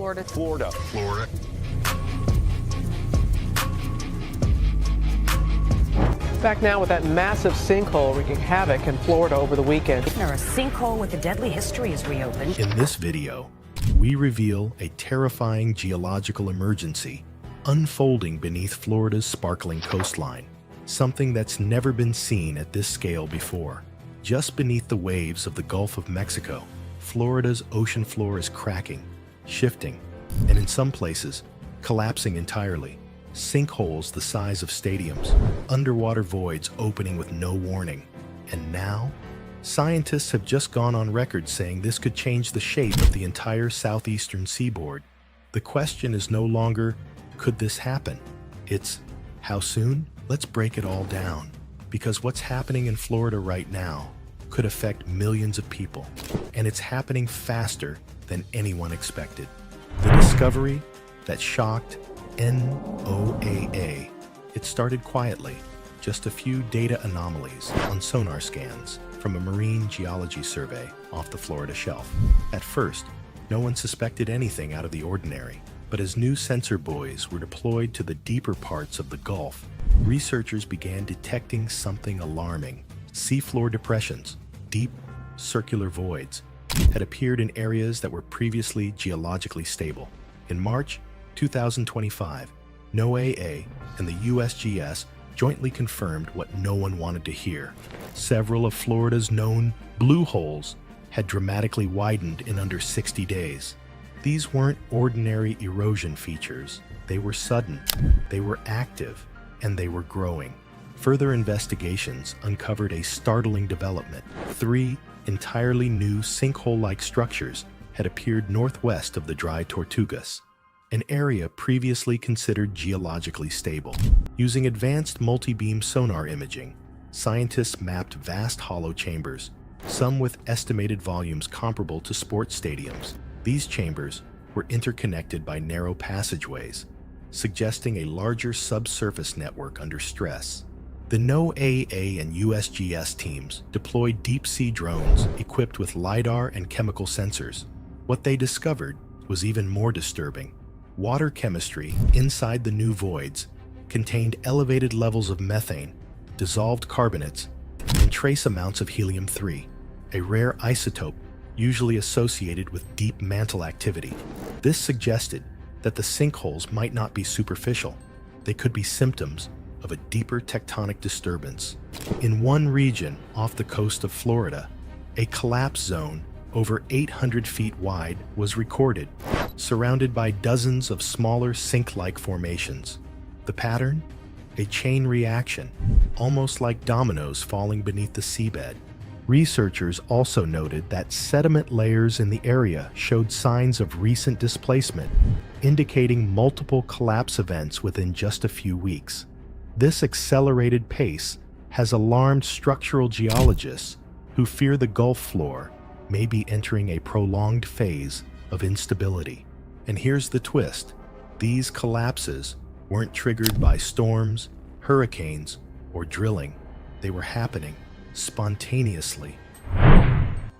Florida. Florida. Back now with that massive sinkhole wreaking havoc in Florida over the weekend. A sinkhole with a deadly history is reopened. In this video, we reveal a terrifying geological emergency unfolding beneath Florida's sparkling coastline, something that's never been seen at this scale before. Just beneath the waves of the Gulf of Mexico, Florida's ocean floor is cracking, shifting, and in some places, collapsing entirely. Sinkholes the size of stadiums, underwater voids opening with no warning. And now, scientists have just gone on record saying this could change the shape of the entire southeastern seaboard. The question is no longer, could this happen? It's, how soon? Let's break it all down. Because what's happening in Florida right now could affect millions of people. And it's happening faster than anyone expected. The discovery that shocked NOAA. It started quietly, just a few data anomalies on sonar scans from a marine geology survey off the Florida shelf. At first, no one suspected anything out of the ordinary, but as new sensor buoys were deployed to the deeper parts of the Gulf, researchers began detecting something alarming. Seafloor depressions, deep circular voids, had appeared in areas that were previously geologically stable. In March 2025, NOAA and the USGS jointly confirmed what no one wanted to hear. Several of Florida's known blue holes had dramatically widened in under 60 days. These weren't ordinary erosion features. They were sudden, they were active, and they were growing. Further investigations uncovered a startling development. 3 entirely new sinkhole-like structures had appeared northwest of the Dry Tortugas, an area previously considered geologically stable. Using advanced multi-beam sonar imaging, scientists mapped vast hollow chambers, some with estimated volumes comparable to sports stadiums. These chambers were interconnected by narrow passageways, suggesting a larger subsurface network under stress. The NOAA and USGS teams deployed deep-sea drones equipped with LiDAR and chemical sensors. What they discovered was even more disturbing. Water chemistry inside the new voids contained elevated levels of methane, dissolved carbonates, and trace amounts of helium-3, a rare isotope usually associated with deep mantle activity. This suggested that the sinkholes might not be superficial. They could be symptoms of a deeper tectonic disturbance. In one region off the coast of Florida, a collapse zone over 800 feet wide was recorded, surrounded by dozens of smaller sink-like formations. The pattern? A chain reaction, almost like dominoes falling beneath the seabed. Researchers also noted that sediment layers in the area showed signs of recent displacement, indicating multiple collapse events within just a few weeks. This accelerated pace has alarmed structural geologists who fear the Gulf floor may be entering a prolonged phase of instability. And here's the twist. These collapses weren't triggered by storms, hurricanes, or drilling. They were happening spontaneously.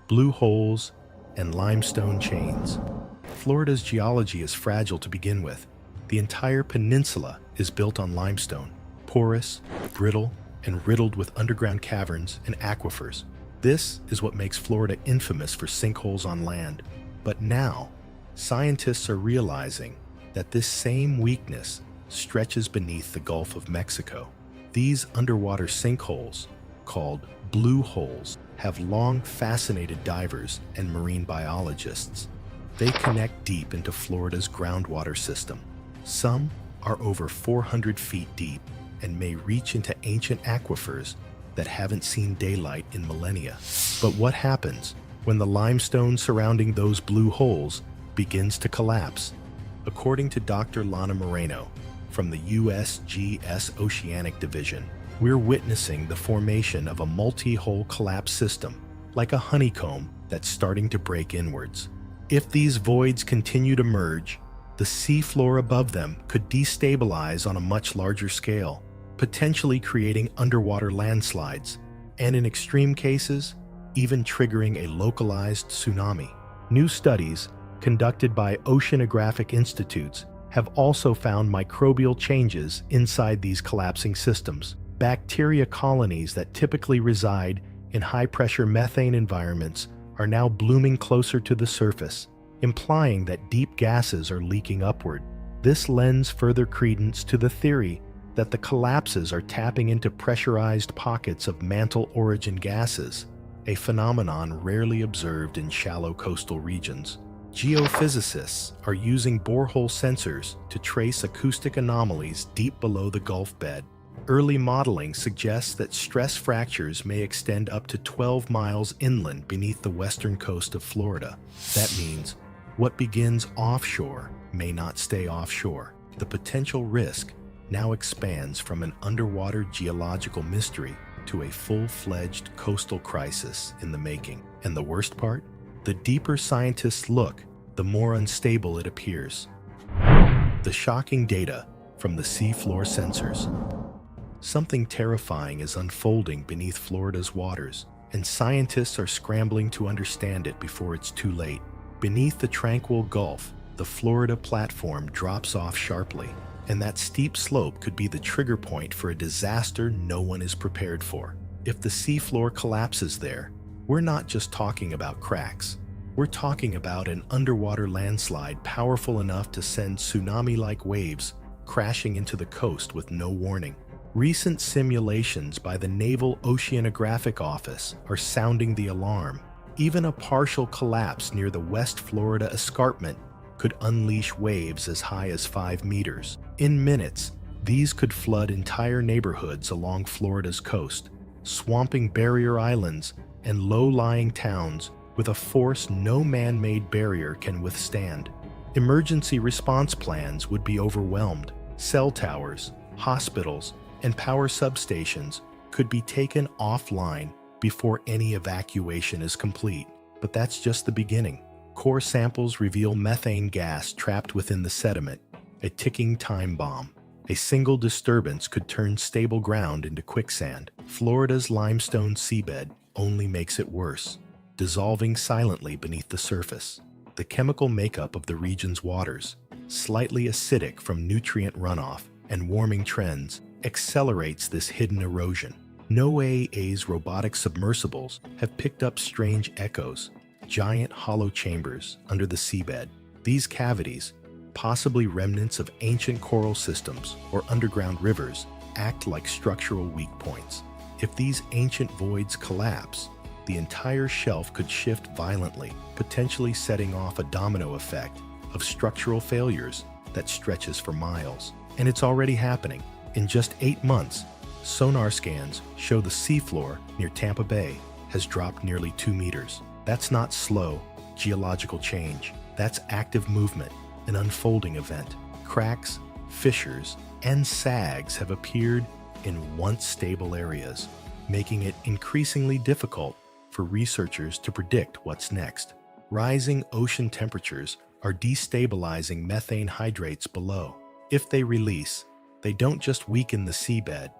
Blue holes and limestone chains. Florida's geology is fragile to begin with. The entire peninsula is built on limestone, porous, brittle, and riddled with underground caverns and aquifers. This is what makes Florida infamous for sinkholes on land. But now, scientists are realizing that this same weakness stretches beneath the Gulf of Mexico. These underwater sinkholes, called blue holes, have long fascinated divers and marine biologists. They connect deep into Florida's groundwater system. Some are over 400 feet deep and may reach into ancient aquifers that haven't seen daylight in millennia. But what happens when the limestone surrounding those blue holes begins to collapse? According to Dr. Lana Moreno from the USGS Oceanic Division, we're witnessing the formation of a multi-hole collapse system, like a honeycomb that's starting to break inwards. If these voids continue to merge, the seafloor above them could destabilize on a much larger scale, potentially creating underwater landslides, and in extreme cases, even triggering a localized tsunami. New studies conducted by oceanographic institutes have also found microbial changes inside these collapsing systems. Bacteria colonies that typically reside in high-pressure methane environments are now blooming closer to the surface, implying that deep gases are leaking upward. This lends further credence to the theory that the collapses are tapping into pressurized pockets of mantle-origin gases, a phenomenon rarely observed in shallow coastal regions. Geophysicists are using borehole sensors to trace acoustic anomalies deep below the Gulf bed. Early modeling suggests that stress fractures may extend up to 12 miles inland beneath the western coast of Florida. That means what begins offshore may not stay offshore. The potential risk now expands from an underwater geological mystery to a full-fledged coastal crisis in the making. And the worst part? The deeper scientists look, the more unstable it appears. The shocking data from the seafloor sensors. Something terrifying is unfolding beneath Florida's waters, and scientists are scrambling to understand it before it's too late. Beneath the tranquil Gulf, the Florida platform drops off sharply, and that steep slope could be the trigger point for a disaster no one is prepared for. If the seafloor collapses there, we're not just talking about cracks. We're talking about an underwater landslide powerful enough to send tsunami-like waves crashing into the coast with no warning. Recent simulations by the Naval Oceanographic Office are sounding the alarm. Even a partial collapse near the West Florida escarpment could unleash waves as high as 5 meters. In minutes, these could flood entire neighborhoods along Florida's coast, swamping barrier islands and low-lying towns with a force no man-made barrier can withstand. Emergency response plans would be overwhelmed. Cell towers, hospitals, and power substations could be taken offline before any evacuation is complete. But that's just the beginning. Core samples reveal methane gas trapped within the sediment, a ticking time bomb. A single disturbance could turn stable ground into quicksand. Florida's limestone seabed only makes it worse, dissolving silently beneath the surface. The chemical makeup of the region's waters, slightly acidic from nutrient runoff and warming trends, accelerates this hidden erosion. NOAA's robotic submersibles have picked up strange echoes, giant hollow chambers under the seabed. These cavities, possibly remnants of ancient coral systems or underground rivers, act like structural weak points. If these ancient voids collapse, the entire shelf could shift violently, potentially setting off a domino effect of structural failures that stretches for miles. And it's already happening. In just 8 months, sonar scans show the seafloor near Tampa Bay has dropped nearly 2 meters. That's not slow geological change. That's active movement, an unfolding event. Cracks, fissures, and sags have appeared in once stable areas, making it increasingly difficult for researchers to predict what's next. Rising ocean temperatures are destabilizing methane hydrates below. If they release, they don't just weaken the seabed,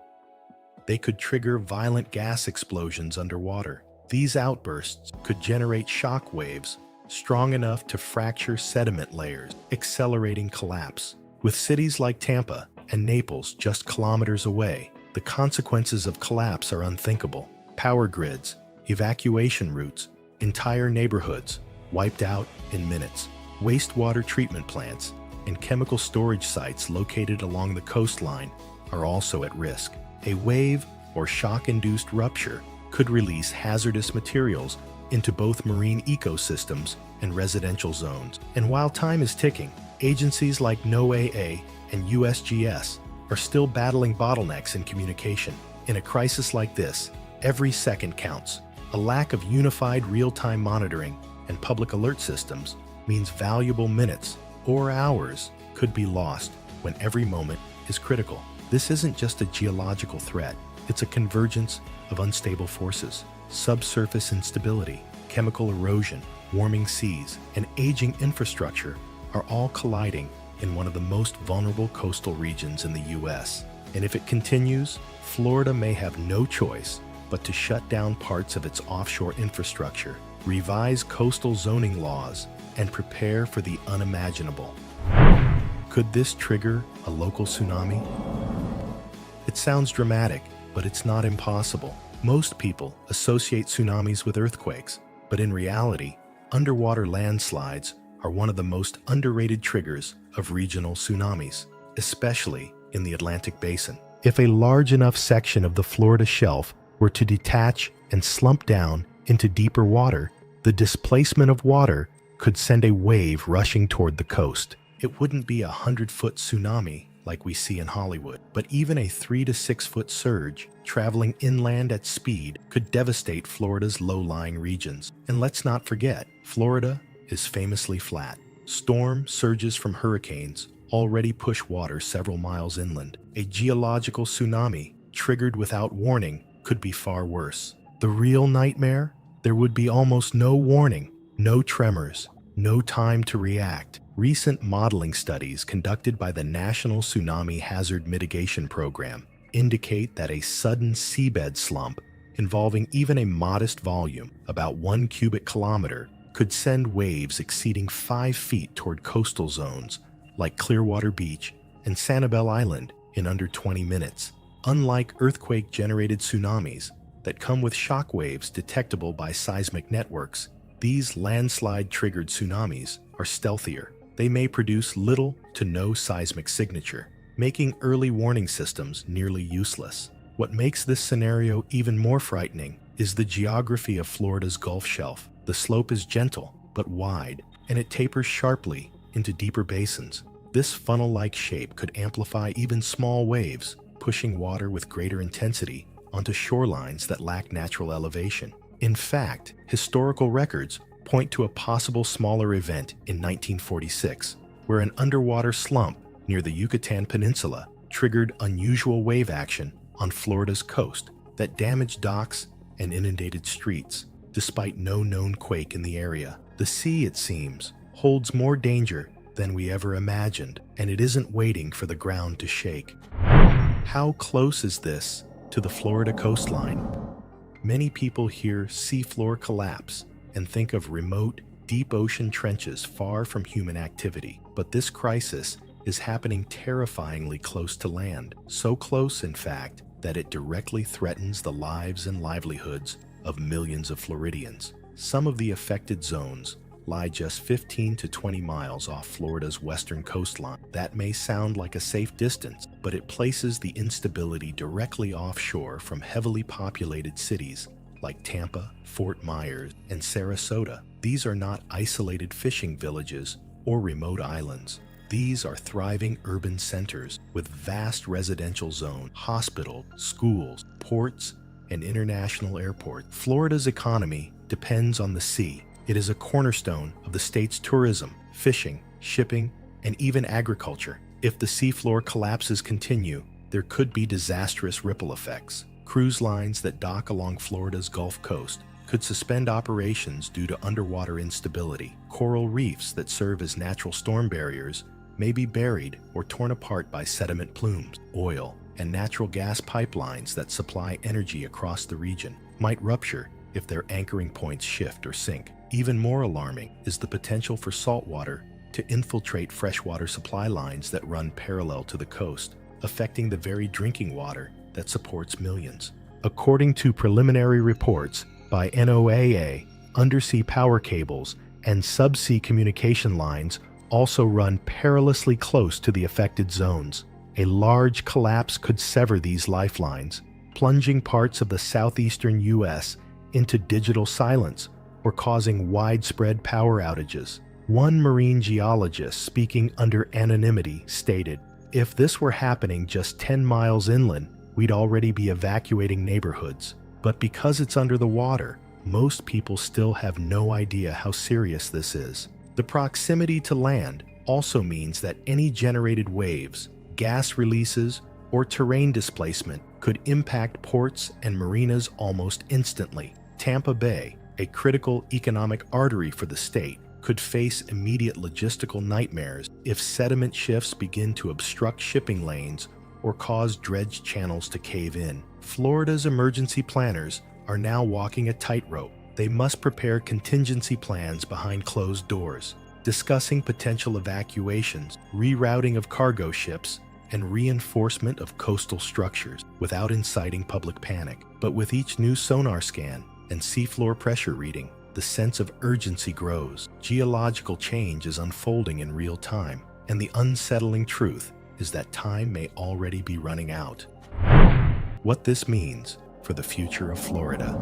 they could trigger violent gas explosions underwater. These outbursts could generate shock waves strong enough to fracture sediment layers, accelerating collapse. With cities like Tampa and Naples just kilometers away, the consequences of collapse are unthinkable. Power grids, evacuation routes, entire neighborhoods wiped out in minutes. Wastewater treatment plants and chemical storage sites located along the coastline are also at risk. A wave or shock-induced rupture could release hazardous materials into both marine ecosystems and residential zones. And while time is ticking, agencies like NOAA and USGS are still battling bottlenecks in communication. In a crisis like this, every second counts. A lack of unified real-time monitoring and public alert systems means valuable minutes or hours could be lost when every moment is critical. This isn't just a geological threat, it's a convergence of unstable forces. Subsurface instability, chemical erosion, warming seas, and aging infrastructure are all colliding in one of the most vulnerable coastal regions in the U.S. And if it continues, Florida may have no choice but to shut down parts of its offshore infrastructure revise coastal zoning laws, and prepare for the unimaginable. Could this trigger a local tsunami? It sounds dramatic, but it's not impossible. Most people associate tsunamis with earthquakes, but in reality, underwater landslides are one of the most underrated triggers of regional tsunamis, especially in the Atlantic Basin. If a large enough section of the Florida shelf were to detach and slump down into deeper water, the displacement of water could send a wave rushing toward the coast. It wouldn't be a 100-foot tsunami like we see in Hollywood, but even a 3 to 6 foot surge traveling inland at speed could devastate Florida's low-lying regions. And let's not forget, Florida is famously flat. Storm surges from hurricanes already push water several miles inland. A geological tsunami triggered without warning could be far worse. The real nightmare? There would be almost no warning, no tremors, no time to react. Recent modeling studies conducted by the National Tsunami Hazard Mitigation Program indicate that a sudden seabed slump involving even a modest volume, about 1 cubic kilometer, could send waves exceeding 5 feet toward coastal zones like Clearwater Beach and Sanibel Island in under 20 minutes. Unlike earthquake-generated tsunamis that come with shock waves detectable by seismic networks, these landslide-triggered tsunamis are stealthier. They may produce little to no seismic signature, making early warning systems nearly useless. What makes this scenario even more frightening is the geography of Florida's Gulf Shelf. The slope is gentle but wide, and it tapers sharply into deeper basins. This funnel-like shape could amplify even small waves, pushing water with greater intensity onto shorelines that lack natural elevation. In fact, historical records point to a possible smaller event in 1946, where an underwater slump near the Yucatan Peninsula triggered unusual wave action on Florida's coast that damaged docks and inundated streets. Despite no known quake in the area, the sea, it seems, holds more danger than we ever imagined, and it isn't waiting for the ground to shake. How close is this to the Florida coastline? Many people hear seafloor collapse and think of remote, deep ocean trenches far from human activity. But this crisis is happening terrifyingly close to land. So close, in fact, that it directly threatens the lives and livelihoods of millions of Floridians. Some of the affected zones lie just 15 to 20 miles off Florida's western coastline. That may sound like a safe distance, but it places the instability directly offshore from heavily populated cities like Tampa, Fort Myers, and Sarasota. These are not isolated fishing villages or remote islands. These are thriving urban centers with vast residential zones, hospitals, schools, ports, and international airports. Florida's economy depends on the sea. It is a cornerstone of the state's tourism, fishing, shipping, and even agriculture. If the seafloor collapses continue, there could be disastrous ripple effects. Cruise lines that dock along Florida's Gulf Coast could suspend operations due to underwater instability. Coral reefs that serve as natural storm barriers may be buried or torn apart by sediment plumes. Oil and natural gas pipelines that supply energy across the region might rupture if their anchoring points shift or sink. Even more alarming is the potential for saltwater to infiltrate freshwater supply lines that run parallel to the coast, affecting the very drinking water that supports millions. According to preliminary reports by NOAA, undersea power cables and subsea communication lines also run perilously close to the affected zones. A large collapse could sever these lifelines, plunging parts of the southeastern U.S. into digital silence or causing widespread power outages. One marine geologist speaking under anonymity stated, "If this were happening just 10 miles inland, we'd already be evacuating neighborhoods. But because it's under the water, most people still have no idea how serious this is." The proximity to land also means that any generated waves, gas releases, or terrain displacement could impact ports and marinas almost instantly. Tampa Bay, a critical economic artery for the state, could face immediate logistical nightmares if sediment shifts begin to obstruct shipping lanes or cause dredged channels to cave in. Florida's emergency planners are now walking a tightrope, They must prepare contingency plans behind closed doors, discussing potential evacuations, rerouting of cargo ships, and reinforcement of coastal structures without inciting public panic. But with each new sonar scan and seafloor pressure reading, the sense of urgency grows. Geological change is unfolding in real time, and the unsettling truth is that time may already be running out. What this means for the future of Florida.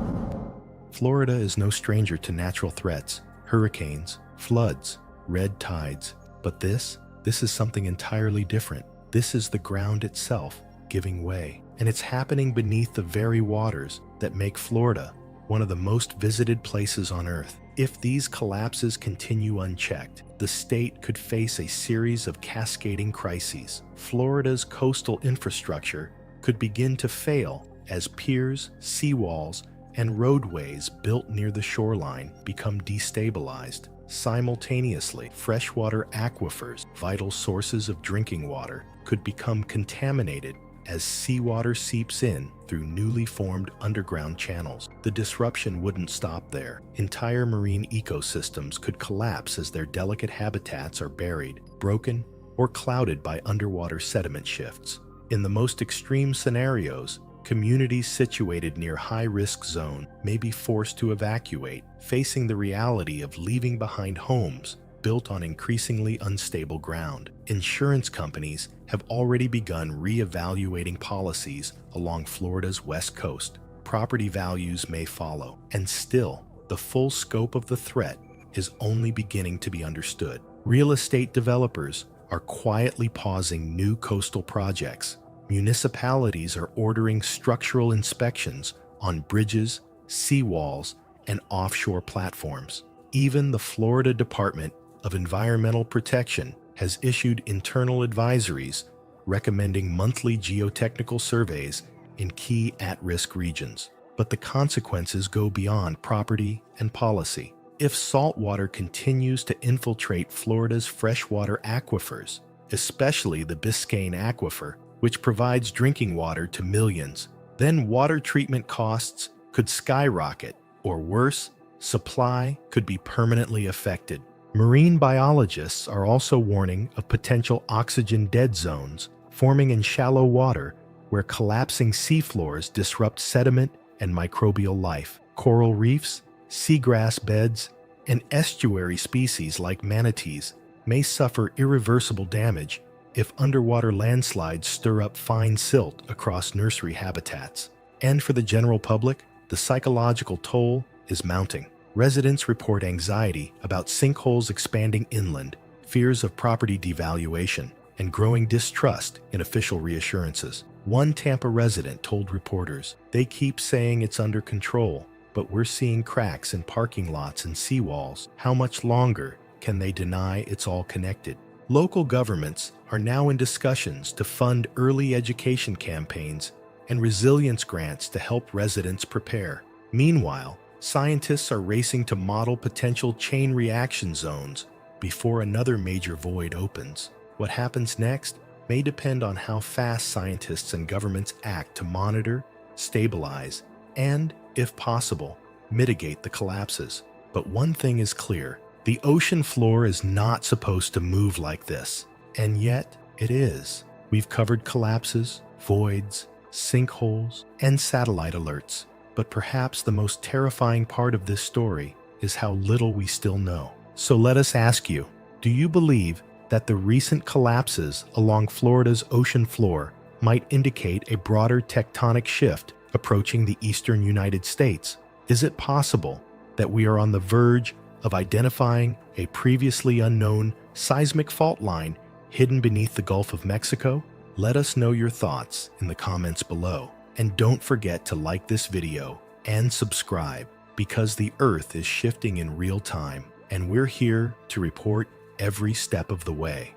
Florida is no stranger to natural threats, hurricanes, floods, red tides. But this is something entirely different. This is the ground itself giving way, and it's happening beneath the very waters that make Florida one of the most visited places on Earth. If these collapses continue unchecked, the state could face a series of cascading crises. Florida's coastal infrastructure could begin to fail as piers, seawalls, and roadways built near the shoreline become destabilized. Simultaneously, freshwater aquifers, vital sources of drinking water, could become contaminated as seawater seeps in through newly formed underground channels. The disruption wouldn't stop there. Entire marine ecosystems could collapse as their delicate habitats are buried, broken, or clouded by underwater sediment shifts. In the most extreme scenarios, communities situated near high-risk zones may be forced to evacuate, facing the reality of leaving behind homes built on increasingly unstable ground. Insurance companies have already begun re-evaluating policies along Florida's west coast. Property values may follow, and still, the full scope of the threat is only beginning to be understood. Real estate developers are quietly pausing new coastal projects. Municipalities are ordering structural inspections on bridges, seawalls, and offshore platforms. Even the Florida Department of Environmental Protection has issued internal advisories recommending monthly geotechnical surveys in key at-risk regions. But the consequences go beyond property and policy. If saltwater continues to infiltrate Florida's freshwater aquifers, especially the Biscayne Aquifer, which provides drinking water to millions, then water treatment costs could skyrocket, or worse, supply could be permanently affected. Marine biologists are also warning of potential oxygen dead zones forming in shallow water where collapsing seafloors disrupt sediment and microbial life. Coral reefs, seagrass beds, and estuary species like manatees may suffer irreversible damage if underwater landslides stir up fine silt across nursery habitats. And for the general public, the psychological toll is mounting. Residents report anxiety about sinkholes expanding inland, fears of property devaluation, and growing distrust in official reassurances. One Tampa resident told reporters, "They keep saying it's under control, but we're seeing cracks in parking lots and seawalls. How much longer can they deny it's all connected?" Local governments are now in discussions to fund early education campaigns and resilience grants to help residents prepare. Meanwhile, scientists are racing to model potential chain reaction zones before another major void opens. What happens next may depend on how fast scientists and governments act to monitor, stabilize, and, if possible, mitigate the collapses. But one thing is clear: the ocean floor is not supposed to move like this, and yet it is. We've covered collapses, voids, sinkholes, and satellite alerts. But perhaps the most terrifying part of this story is how little we still know. So let us ask you, do you believe that the recent collapses along Florida's ocean floor might indicate a broader tectonic shift approaching the eastern United States? Is it possible that we are on the verge of identifying a previously unknown seismic fault line hidden beneath the Gulf of Mexico? Let us know your thoughts in the comments below. And don't forget to like this video and subscribe, because the Earth is shifting in real time, and we're here to report every step of the way.